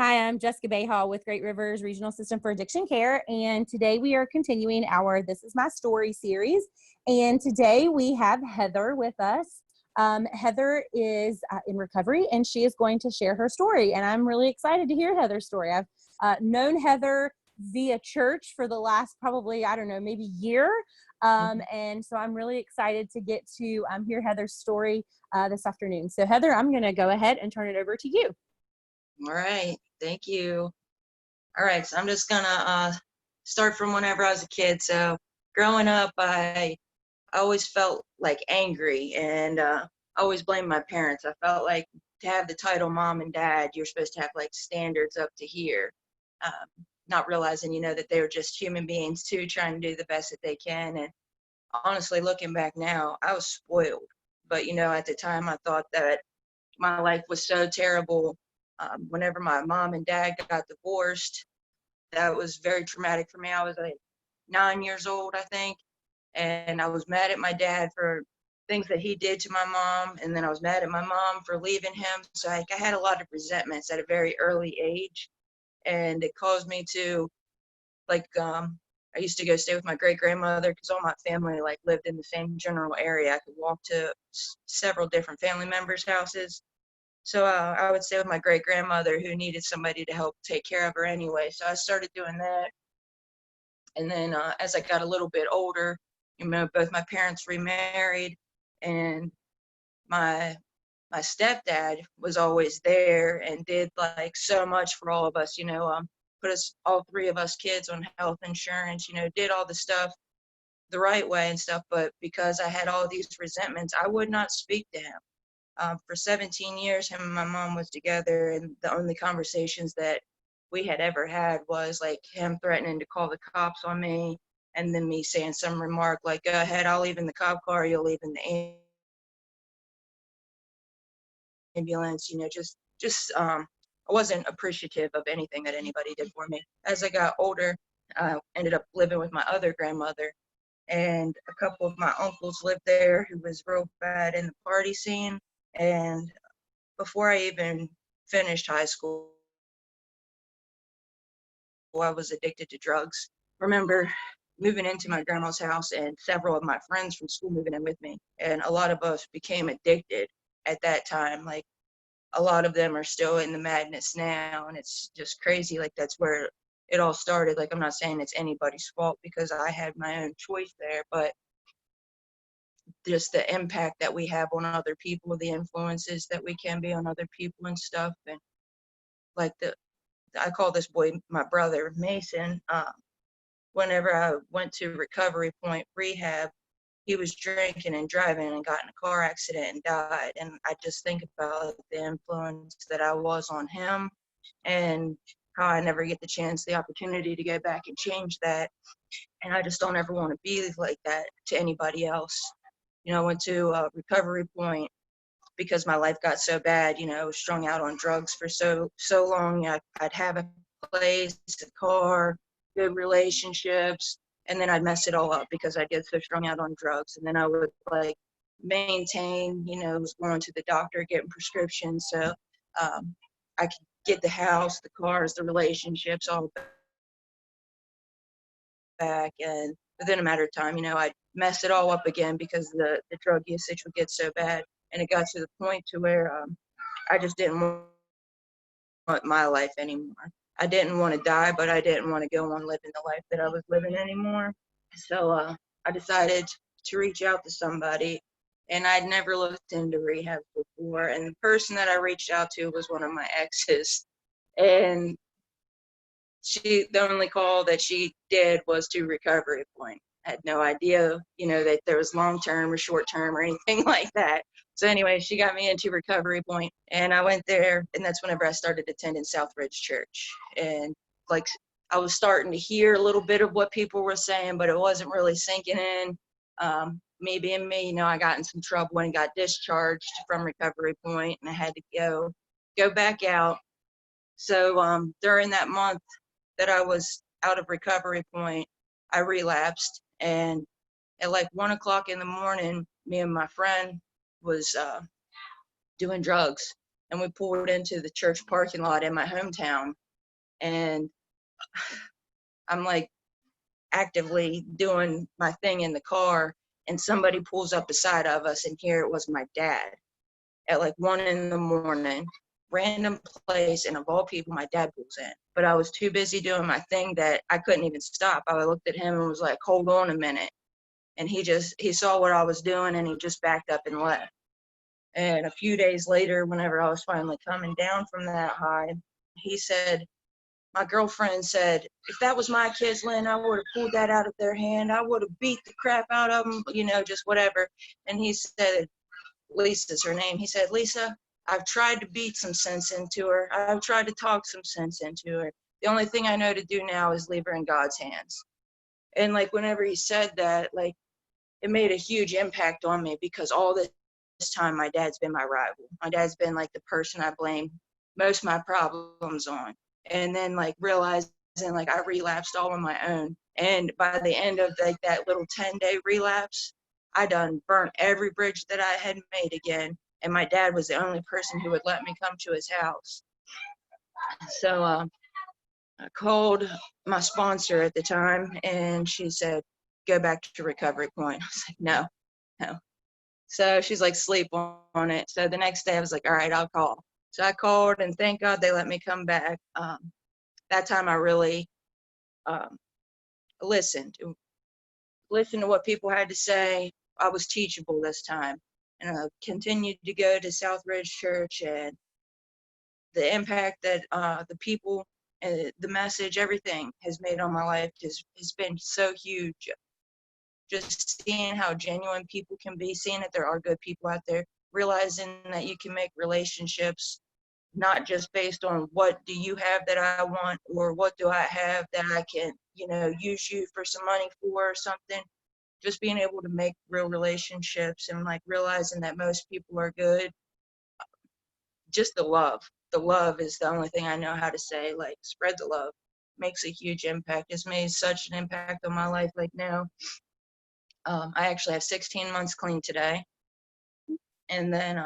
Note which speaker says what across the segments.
Speaker 1: Hi, I'm Jessica Bayhall with Great Rivers Regional System for Addiction Care, and today we are continuing our This Is My Story series. And today we have Heather with us. Heather is in recovery, and she is going to share her story. And I'm really excited to hear Heather's story. I've known Heather via church for the last probably, I don't know, maybe year. And so I'm really excited to get to hear Heather's story this afternoon. So Heather, I'm going to go ahead and turn it over to you.
Speaker 2: All right, thank you. All right, so I'm just gonna start from whenever I was a kid. So growing up, I always felt like angry, and I always blamed my parents. I felt like to have the title mom and dad, you're supposed to have like standards up to here, not realizing, that they were just human beings too, trying to do the best that they can. And honestly, looking back now, I was spoiled. But at the time, I thought that my life was so terrible. Whenever my mom and dad got divorced, that was very traumatic for me. I was like 9 years old, I think, and I was mad at my dad for things that he did to my mom, and then I was mad at my mom for leaving him. So I had a lot of resentments at a very early age, and it caused me to I used to go stay with my great grandmother because all my family lived in the same general area. I could walk to several different family members' houses. So I would stay with my great grandmother who needed somebody to help take care of her anyway. So I started doing that. And then as I got a little bit older, both my parents remarried, and my stepdad was always there and did so much for all of us, put us, all three of us kids, on health insurance, did all the stuff the right way and stuff. But because I had all these resentments, I would not speak to him. For 17 years, him and my mom was together, and the only conversations that we had ever had was him threatening to call the cops on me, and then me saying some remark like, go ahead, I'll leave in the cop car, you'll leave in the ambulance, I wasn't appreciative of anything that anybody did for me. As I got older, I ended up living with my other grandmother, and a couple of my uncles lived there who was real bad in the party scene. And before I even finished high school, I was addicted to drugs. I remember moving into my grandma's house and several of my friends from school moving in with me. And a lot of us became addicted at that time. A lot of them are still in the madness now. And it's just crazy. That's where it all started. I'm not saying it's anybody's fault because I had my own choice there, but just the impact that we have on other people, the influences that we can be on other people and stuff. And I call this boy my brother, Mason. Whenever I went to Recovery Point Rehab, he was drinking and driving and got in a car accident and died. And I just think about the influence that I was on him, and how I never get the opportunity to go back and change that. And I just don't ever want to be like that to anybody else. I went to Recovery Point because my life got so bad. I was strung out on drugs for so long. I'd have a place, a car, good relationships, and then I'd mess it all up because I get so strung out on drugs. And then I would maintain, was going to the doctor, getting prescriptions, so I could get the house, the cars, the relationships all back. And within a matter of time, I'd mess it all up again because the drug usage would get so bad. And it got to the point to where I just didn't want my life anymore. I didn't want to die, but I didn't want to go on living the life that I was living anymore. So I decided to reach out to somebody, and I'd never looked into rehab before. And the person that I reached out to was one of my exes. And the only call that she did was to Recovery Point. I had no idea, that there was long-term or short-term or anything like that. So anyway, she got me into Recovery Point, and I went there, and that's whenever I started attending Southridge Church. And I was starting to hear a little bit of what people were saying, but it wasn't really sinking in. Me being me, I got in some trouble and got discharged from Recovery Point, and I had to go back out. So during that month that I was out of Recovery Point, I relapsed, and at 1 o'clock in the morning, me and my friend was doing drugs. and we pulled into the church parking lot in my hometown. And I'm like actively doing my thing in the car, and somebody pulls up beside of us, and here it was my dad at like 1 a.m, random place, and of all people, my dad pulls in. But I was too busy doing my thing that I couldn't even stop. I looked at him and was like, hold on a minute. And he saw what I was doing, and he just backed up and left. And a few days later, whenever I was finally coming down from that high, he said, my girlfriend said, if that was my kids, Lynn, I would have pulled that out of their hand. I would have beat the crap out of them, just whatever. And he said, Lisa's her name. He said, Lisa, I've tried to beat some sense into her. I've tried to talk some sense into her. The only thing I know to do now is leave her in God's hands. And like whenever he said that, like it made a huge impact on me, because all this time my dad's been my rival. My dad's been like the person I blame most of my problems on. And then like realizing like I relapsed all on my own. And by the end of like that little 10-day relapse, I done burnt every bridge that I had made again. And my dad was the only person who would let me come to his house. So I called my sponsor at the time, and she said, go back to Recovery Point. I was like, no. So she's like, sleep on it. So the next day I was like, all right, I'll call. So I called, and thank God they let me come back. That time I really listened to what people had to say. I was teachable this time, and I continued to go to Southridge Church, and the impact that the people and the message, everything has made on my life has been so huge. Just seeing how genuine people can be, seeing that there are good people out there, realizing that you can make relationships not just based on what do you have that I want, or what do I have that I can, use you for some money for or something. Just being able to make real relationships, and like realizing that most people are good. Just the love is the only thing I know how to say. Like, spread the love makes a huge impact. It's made such an impact on my life. Like now, I actually have 16 months clean today. And then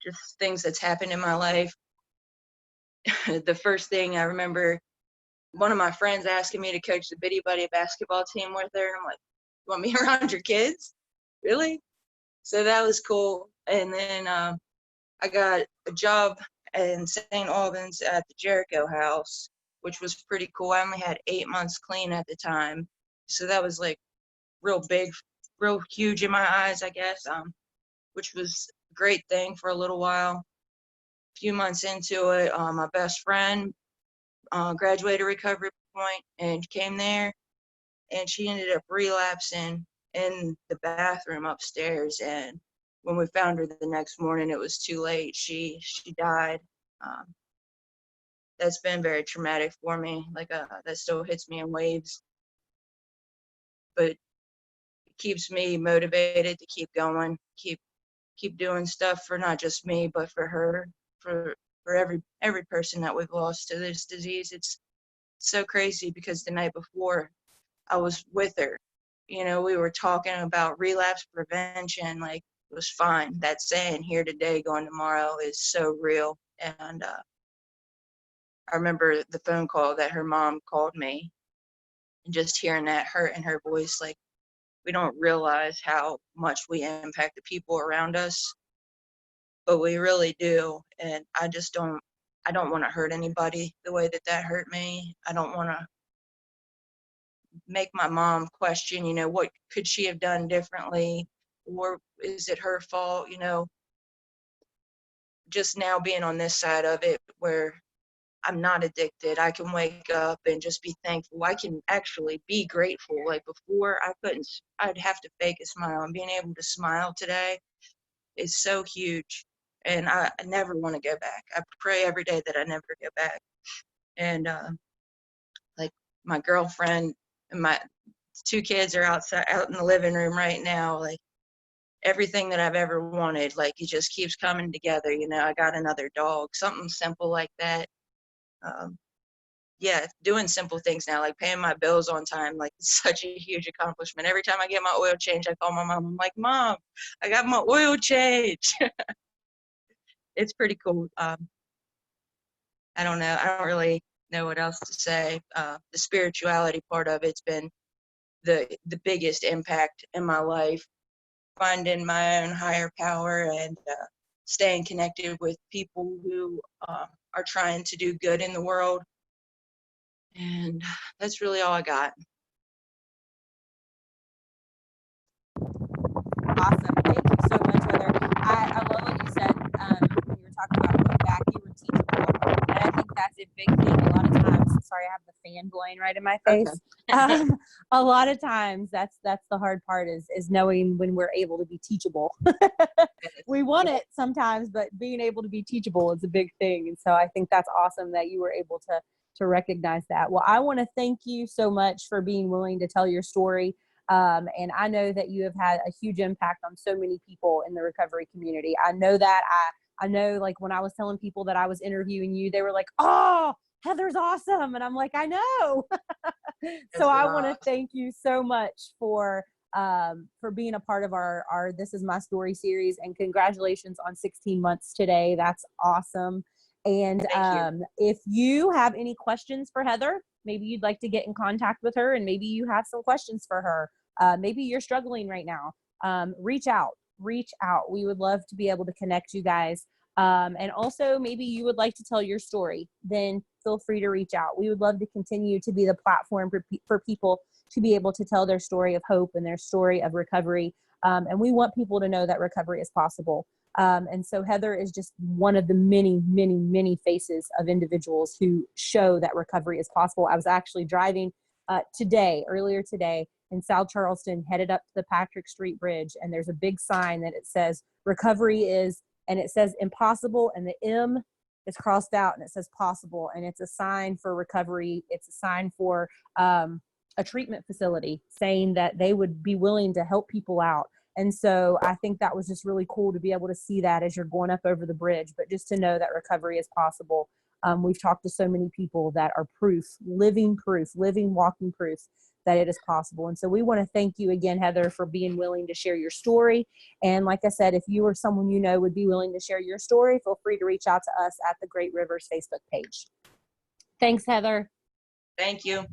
Speaker 2: just things that's happened in my life. The first thing I remember, one of my friends asking me to coach the Biddy Buddy basketball team with her. I'm like, you want me around your kids? Really? So that was cool. And then I got a job in St. Albans at the Jericho House, which was pretty cool. I only had 8 months clean at the time. So that was like real big, real huge in my eyes, I guess, which was a great thing for a little while. A few months into it, my best friend graduated Recovery Point and came there, and she ended up relapsing in the bathroom upstairs. And when we found her the next morning, it was too late. She died. That's been very traumatic for me. Like that still hits me in waves, but it keeps me motivated to keep going, keep doing stuff for not just me, but for her, for every person that we've lost to this disease. It's so crazy, because the night before I was with her, we were talking about relapse prevention. Like, it was fine. That saying, here today, gone tomorrow, is so real. And I remember the phone call that her mom called me, and just hearing that hurt in her voice. Like, we don't realize how much we impact the people around us, but we really do. And I don't want to hurt anybody the way that hurt me. I don't want to make my mom question, what could she have done differently, or is it her fault? Just now being on this side of it, where I'm not addicted, I can wake up and just be thankful. I can actually be grateful. Like before, I'd have to fake a smile, and being able to smile today is so huge. And I never want to go back. I pray every day that I never go back. And like my girlfriend and my 2 kids are out in the living room right now. Like, everything that I've ever wanted, like, it just keeps coming together. I got another dog, something simple like that. Yeah, doing simple things now, like paying my bills on time, like, it's such a huge accomplishment. Every time I get my oil change, I call my mom. I'm like, Mom, I got my oil change. it's pretty cool. I don't know. I don't really know what else to say. The spirituality part of it's been the biggest impact in my life. Finding my own higher power and staying connected with people who are trying to do good in the world. And that's really all I got.
Speaker 1: Awesome. Thank you so much, Heather. I love what you said when you were talking about going back. You were teachable. And I think that's a big thing. A lot of times, sorry, I have the fan blowing right in my face.
Speaker 2: Okay.
Speaker 1: A lot of times that's the hard part is knowing when we're able to be teachable. We want it sometimes, but being able to be teachable is a big thing. And so I think that's awesome that you were able to recognize that. Well, I want to thank you so much for being willing to tell your story. And I know that you have had a huge impact on so many people in the recovery community. I know that. I know, like, when I was telling people that I was interviewing you, they were like, "Oh, Heather's awesome." And I'm like, "I know." So I want to thank you so much for being a part of our This Is My Story series, and congratulations on 16 months today. That's awesome. And if you have any questions for Heather, maybe you'd like to get in contact with her and maybe you have some questions for her. Maybe you're struggling right now. Reach out. We would love to be able to connect you guys. And also, maybe you would like to tell your story, then feel free to reach out. We would love to continue to be the platform for people to be able to tell their story of hope and their story of recovery. And we want people to know that recovery is possible. And so Heather is just one of the many, many, many faces of individuals who show that recovery is possible. I was actually driving earlier today in South Charleston, headed up to the Patrick Street Bridge, and there's a big sign that it says recovery is, and it says impossible, and the M is crossed out and it says possible, and it's a sign for recovery. It's a sign for a treatment facility saying that they would be willing to help people out. And so I think that was just really cool to be able to see that as you're going up over the bridge, but just to know that recovery is possible. We've talked to so many people that are living, walking proof that it is possible. And so we want to thank you again, Heather, for being willing to share your story. And like I said, if you or someone you know would be willing to share your story, feel free to reach out to us at the Great Rivers Facebook page. Thanks, Heather.
Speaker 2: Thank you.